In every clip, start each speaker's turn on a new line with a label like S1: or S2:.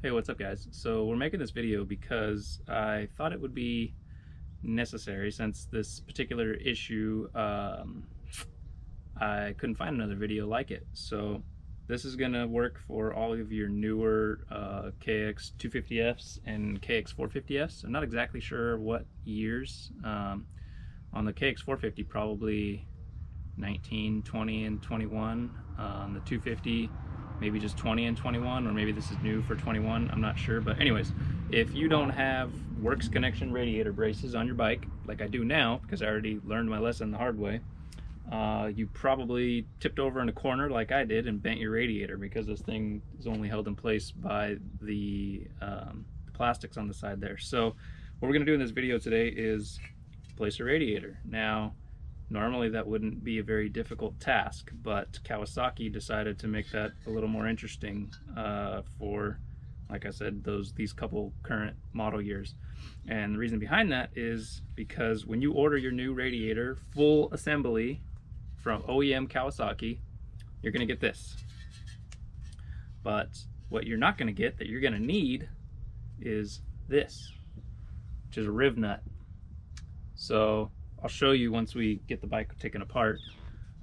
S1: Hey, what's up guys? So we're making this video because I thought it would be necessary since this particular issue, I couldn't find another video like it. So this is gonna work for all of your newer KX250Fs and KX450Fs. I'm not exactly sure what years. On the KX450 probably 19, 20, and 21. On the 250 maybe just 20 and 21, or maybe this is new for 21, I'm not sure. But anyways, if you don't have works connection radiator braces on your bike like I do now, because I already learned my lesson the hard way, you probably tipped over in a corner like I did and bent your radiator, because this thing is only held in place by the plastics on the side there. So what we're going to do in this video today is place a radiator. Now normally that wouldn't be a very difficult task, but Kawasaki decided to make that a little more interesting for, like I said, these couple current model years. And the reason behind that is because when you order your new radiator full assembly from OEM Kawasaki, you're going to get this. But what you're not going to get, that you're going to need, is this, which is a Rivnut. So I'll show you once we get the bike taken apart.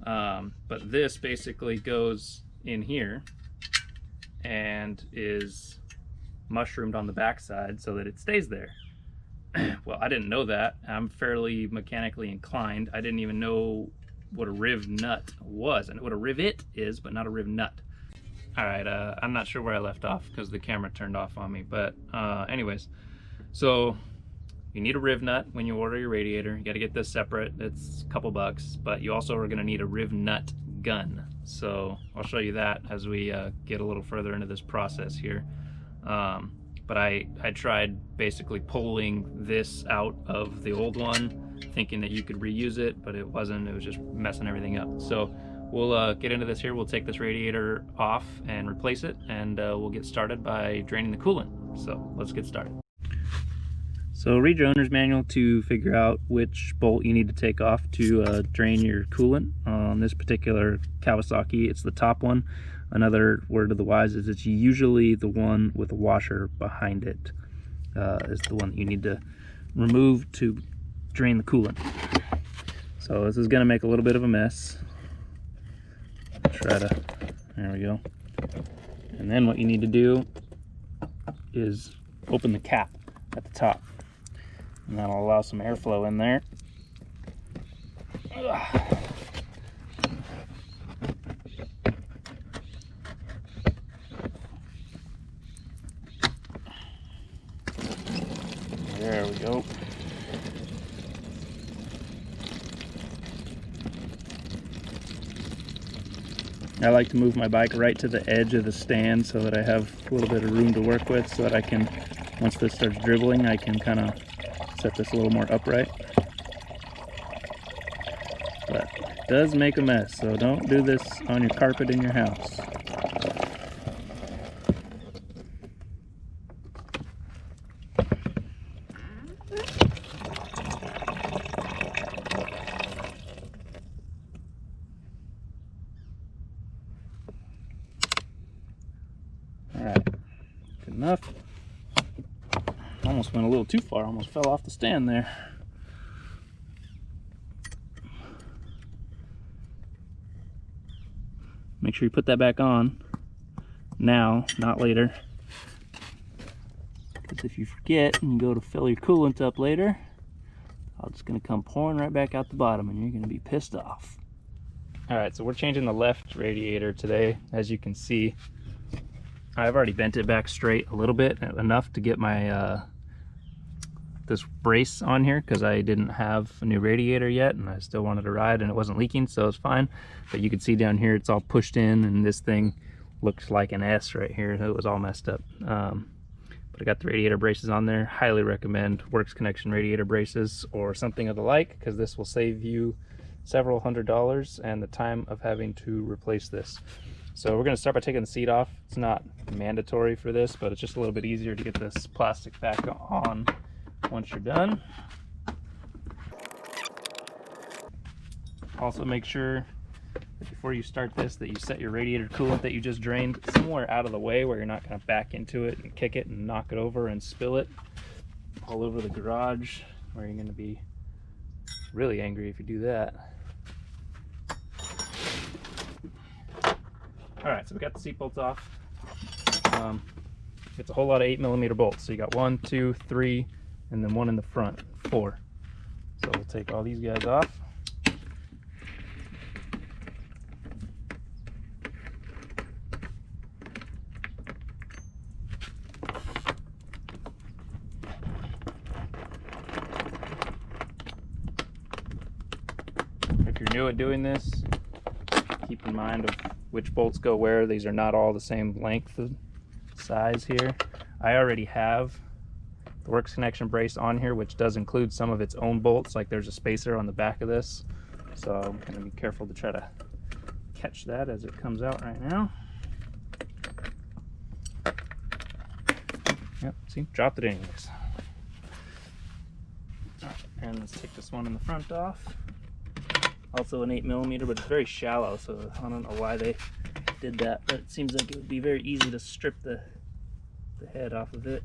S1: But this basically goes in here and is mushroomed on the backside so that it stays there. Well, I didn't know that. I'm fairly mechanically inclined. I didn't even know what a Rivnut was. I know what a rivet is, but not a Rivnut. All right, I'm not sure where I left off because the camera turned off on me. But anyways, so you need a Rivnut when you order your radiator. You got to get this separate. It's a couple bucks, but you also are going to need a Rivnut gun. So I'll show you that as we get a little further into this process here. But I tried basically pulling this out of the old one, thinking that you could reuse it, but it wasn't. It was just messing everything up. So we'll get into this here. We'll take this radiator off and replace it, and we'll get started by draining the coolant. So let's get started. So read your owner's manual to figure out which bolt you need to take off to drain your coolant. On this particular Kawasaki, it's the top one. Another word of the wise is it's usually the one with a washer behind it is the one that you need to remove to drain the coolant. So this is going to make a little bit of a mess. There we go. And then what you need to do is open the cap at the top. And that'll allow some airflow in there. There we go. I like to move my bike right to the edge of the stand so that I have a little bit of room to work with, so that I can, once this starts dribbling, I can kind of set this a little more upright. But it does make a mess, so don't do this on your carpet in your house. Alright, good enough. Almost went a little too far, almost fell off the stand there. Make sure you put that back on now, not later. Because if you forget and you go to fill your coolant up later, it's going to come pouring right back out the bottom and you're going to be pissed off. Alright, so we're changing the left radiator today. As you can see, I've already bent it back straight a little bit, enough to get my this brace on here, because I didn't have a new radiator yet and I still wanted to ride and it wasn't leaking, so it's fine. But you can see down here it's all pushed in and this thing looks like an S right here. It was all messed up. But I got the radiator braces on there. Highly recommend Works Connection radiator braces or something of the like, because this will save you several $100s and the time of having to replace this. So we're going to start by taking the seat off. It's not mandatory for this, but it's just a little bit easier to get this plastic back on once you're done. Also make sure before you start this, that you set your radiator coolant that you just drained somewhere out of the way where you're not going to back into it and kick it and knock it over and spill it all over the garage, where you're going to be really angry if you do that. Alright, so we got the seat bolts off. It's a whole lot of 8mm bolts. So you got 1, 2, 3, and then one in the front, 4. So we'll take all these guys off. If you're new at doing this, keep in mind of which bolts go where. These are not all the same length and size here. I already have the works connection brace on here, which does include some of its own bolts. Like there's a spacer on the back of this, so I'm going to be careful to try to catch that as it comes out right now. Yep, see, dropped it anyways. All right, and let's take this one in the front off. Also an 8mm, but it's very shallow, so I don't know why they did that, but it seems like it would be very easy to strip the head off of it.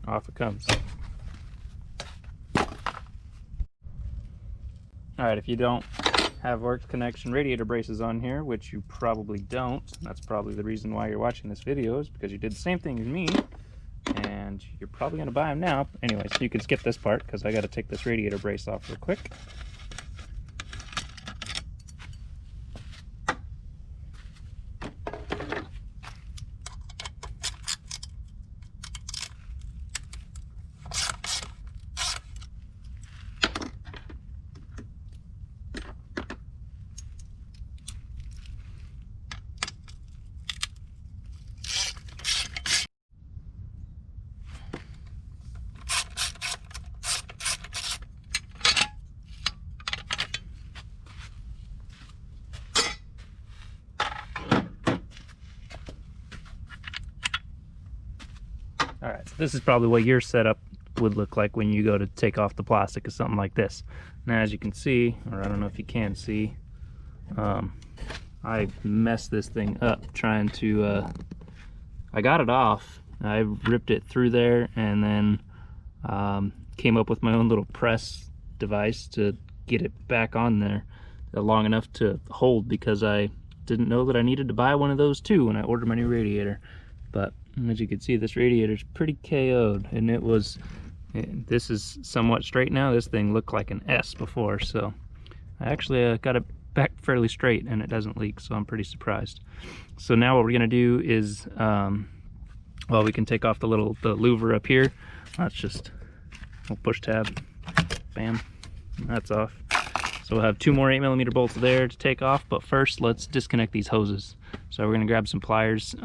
S1: Off it comes. Alright, if you don't have works connection radiator braces on here, which you probably don't, that's probably the reason why you're watching this video, is because you did the same thing as me, and you're probably going to buy them now. Anyways, you can skip this part because I got to take this radiator brace off real quick. Alright, so this is probably what your setup would look like when you go to take off the plastic of something like this. Now as you can see, or I don't know if you can see, I messed this thing up trying to, I got it off, I ripped it through there, and then came up with my own little press device to get it back on there long enough to hold, because I didn't know that I needed to buy one of those too when I ordered my new radiator. But as you can see, this radiator is pretty KO'd, and it was, this is somewhat straight now. This thing looked like an S before, so I actually got it back fairly straight and it doesn't leak, so I'm pretty surprised. So now what we're gonna do is, well, we can take off the louver up here. That's just, we'll push tab, bam, that's off. So we'll have 2 more 8mm bolts there to take off, but first let's disconnect these hoses. So we're gonna grab some pliers.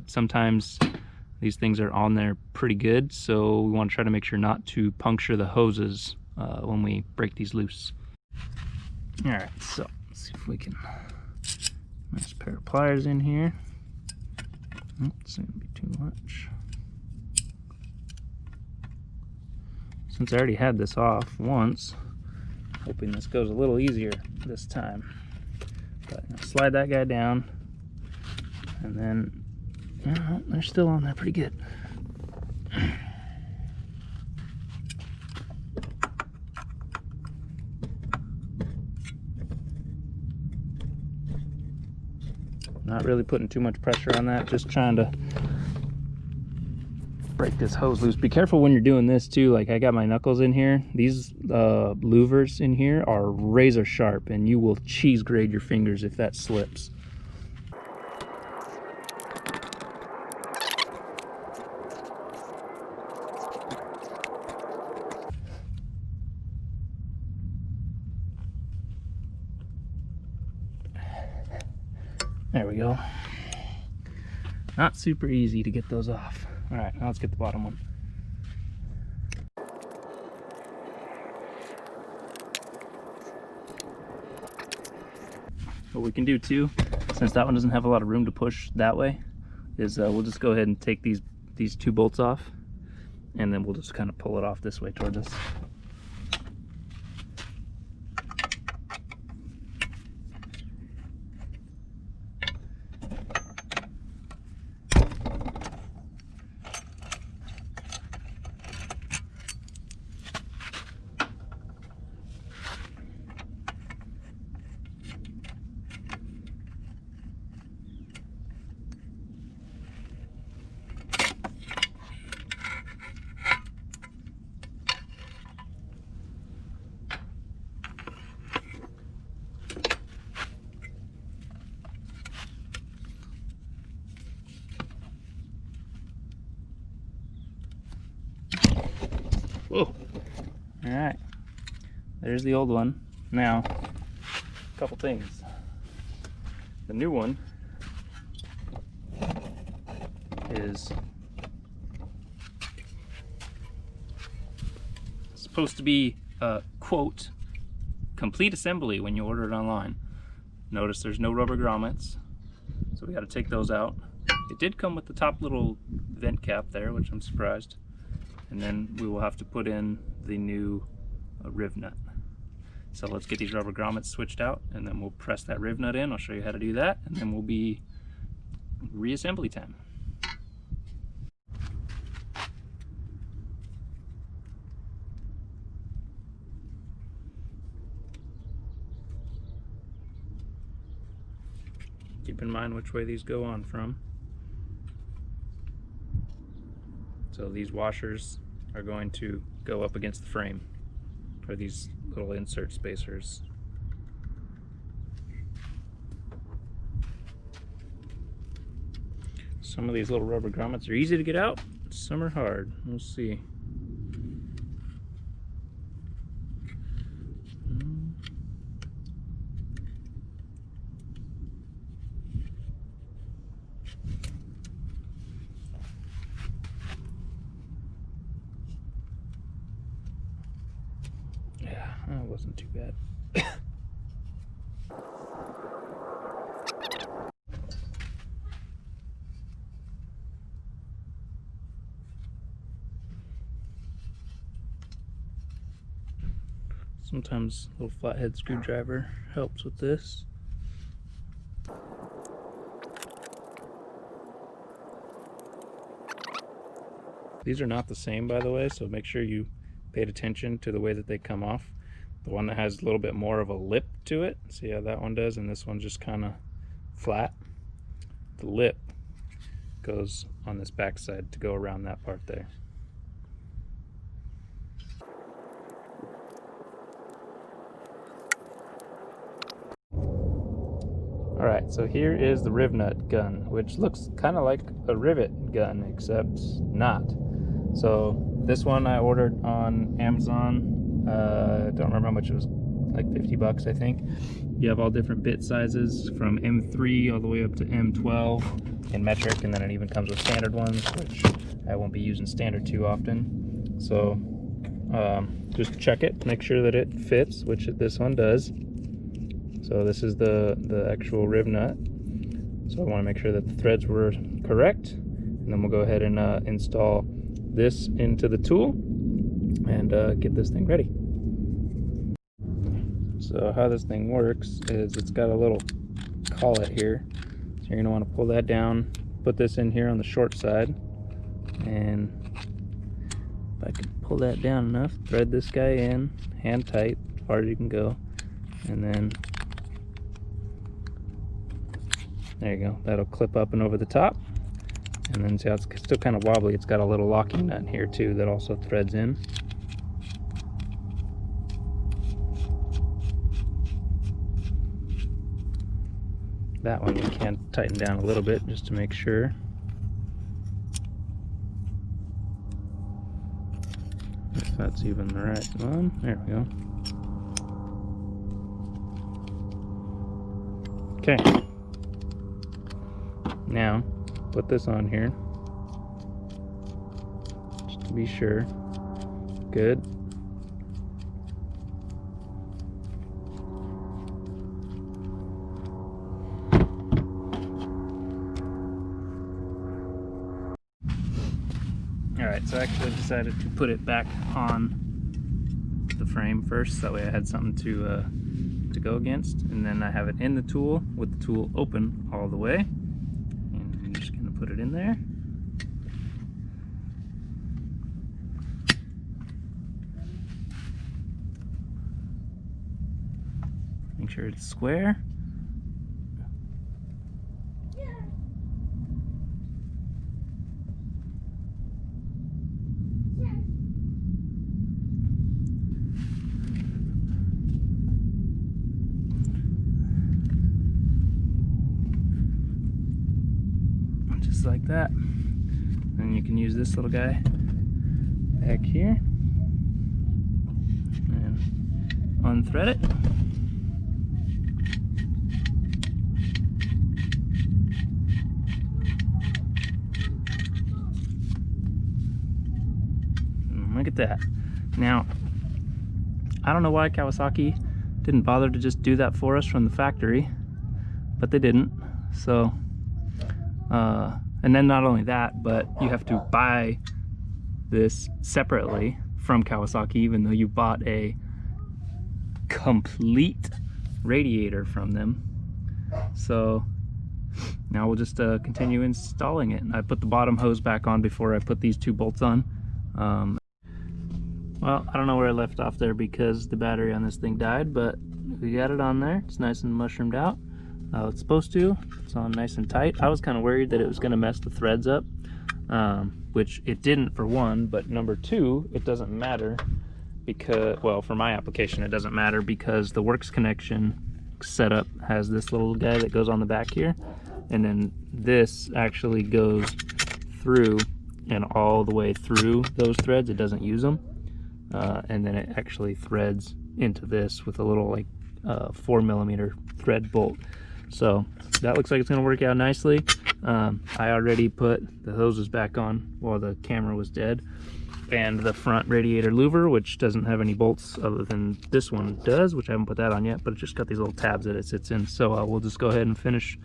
S1: Sometimes these things are on there pretty good, so we wanna try to make sure not to puncture the hoses when we break these loose. All right, so let's see if we can, nice pair of pliers in here. It's gonna be too much. Since I already had this off once, hoping this goes a little easier this time. But slide that guy down, and then they're still on there pretty good. Not really putting too much pressure on that, just trying to break this hose loose. Be careful when you're doing this too. Like I got my knuckles in here. These louvers in here are razor sharp, and you will cheese grade your fingers if that slips. There we go. Not super easy to get those off. All right, now let's get the bottom one. What we can do too, since that one doesn't have a lot of room to push that way, is we'll just go ahead and take these 2 bolts off, and then we'll just kind of pull it off this way toward us. Whoa. Alright. There's the old one. Now, a couple things. The new one is supposed to be a quote complete assembly when you order it online. Notice there's no rubber grommets, so we got to take those out. It did come with the top little vent cap there, which I'm surprised. And then we will have to put in the new Rivnut. So let's get these rubber grommets switched out, and then we'll press that Rivnut in. I'll show you how to do that, and then we'll be reassembly time. Keep in mind which way these go on from. So these washers are going to go up against the frame, or these little insert spacers. Some of these little rubber grommets are easy to get out, some are hard. We'll see. That wasn't too bad. Sometimes a little flathead screwdriver helps with this. These are not the same, by the way, so make sure you paid attention to the way that they come off. The one that has a little bit more of a lip to it, see how that one does, and this one's just kind of flat. The lip goes on this back side to go around that part there. Alright, so here is the Rivnut gun, which looks kind of like a rivet gun, except not. So this one I ordered on Amazon. Don't remember how much it was, like 50 bucks I think. You have all different bit sizes from M3 all the way up to M12 in metric, and then it even comes with standard ones, which I won't be using standard too often. So just check it, make sure that it fits, which this one does. So this is the actual Rivnut. So I want to make sure that the threads were correct, and then we'll go ahead and install this into the tool and get this thing ready. So how this thing works is it's got a little collet here. So you're going to want to pull that down, put this in here on the short side, and if I can pull that down enough, thread this guy in, hand tight, as far as you can go, and then there you go. That'll clip up and over the top. And then see how it's still kind of wobbly. It's got a little locking nut here too that also threads in. That one you can tighten down a little bit just to make sure. If that's even the right one. There we go. Okay. Now, put this on here, just to be sure. Good. Alright, so I actually decided to put it back on the frame first, so that way I had something to go against, and then I have it in the tool with the tool open all the way, and I'm just going to put it in there. Make sure it's square. Just like that. And you can use this little guy back here and unthread it. And look at that. Now, I don't know why Kawasaki didn't bother to just do that for us from the factory, but they didn't. So and then not only that, but you have to buy this separately from Kawasaki, even though you bought a complete radiator from them. So now we'll just continue installing it. I put the bottom hose back on before I put these two bolts on. Well, I don't know where I left off there because the battery on this thing died, but we got it on there. It's nice and mushroomed out. It's supposed to. It's on nice and tight. I was kind of worried that it was going to mess the threads up, which it didn't for one, but number two, it doesn't matter because, well, for my application, it doesn't matter because the works connection setup has this little guy that goes on the back here, and then this actually goes through and all the way through those threads. It doesn't use them, and then it actually threads into this with a little like 4mm thread bolt. So that looks like it's going to work out nicely. I already put the hoses back on while the camera was dead, and the front radiator louver, which doesn't have any bolts other than this one does, which I haven't put that on yet, but it's just got these little tabs that it sits in. So we'll just go ahead and finish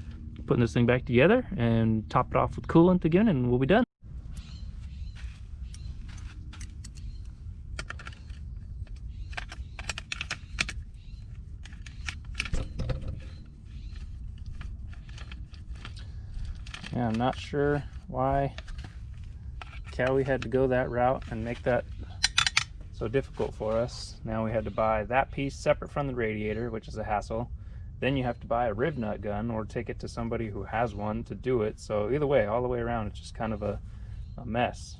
S1: putting this thing back together and top it off with coolant again, and we'll be done. Yeah, I'm not sure why Cowie had to go that route and make that so difficult for us. Now we had to buy that piece separate from the radiator, which is a hassle. Then you have to buy a Rivnut gun or take it to somebody who has one to do it. So either way, all the way around, it's just kind of a mess.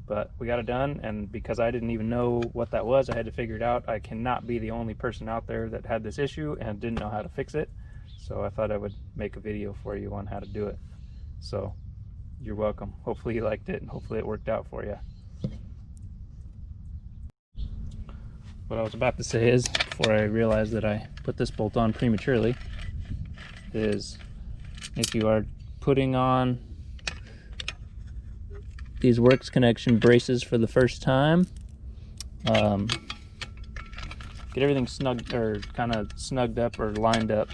S1: But we got it done, and because I didn't even know what that was, I had to figure it out. I cannot be the only person out there that had this issue and didn't know how to fix it. So I thought I would make a video for you on how to do it. So you're welcome. Hopefully you liked it, and hopefully it worked out for you. What I was about to say is, before I realized that I put this bolt on prematurely, is if you are putting on these works connection braces for the first time, get everything snugged, or kind of snugged up or lined up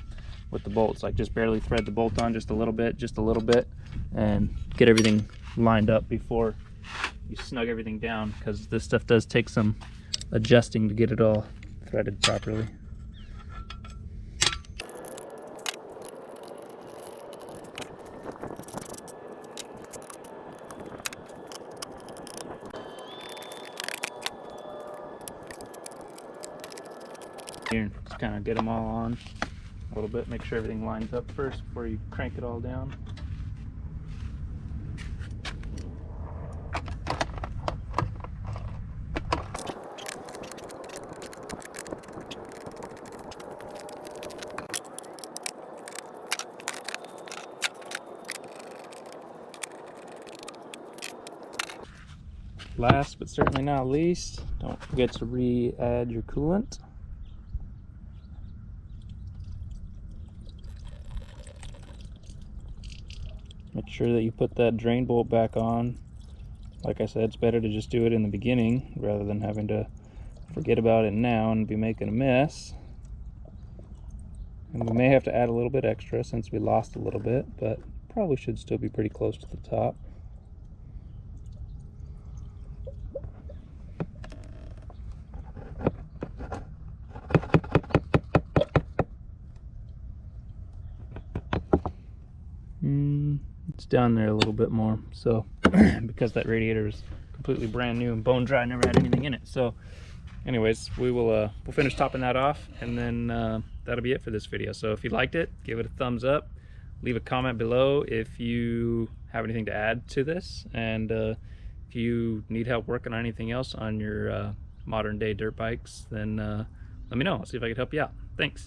S1: with the bolts. Like just barely thread the bolt on just a little bit, and get everything lined up before you snug everything down, because this stuff does take some adjusting to get it all threaded properly. Here, just kind of get them all on a little bit, make sure everything lines up first before you crank it all down. Last but certainly not least, don't forget to re-add your coolant. Make sure that you put that drain bolt back on. Like I said, it's better to just do it in the beginning rather than having to forget about it now and be making a mess. And we may have to add a little bit extra since we lost a little bit, but probably should still be pretty close to the top. down there a little bit more. So because that radiator is completely brand new and bone dry, never had anything in it. So anyways, we'll finish topping that off, and then that'll be it for this video. So if you liked it, give it a thumbs up, leave a comment below if you have anything to add to this, and if you need help working on anything else on your modern day dirt bikes, then let me know. I'll see if I can help you out. Thanks.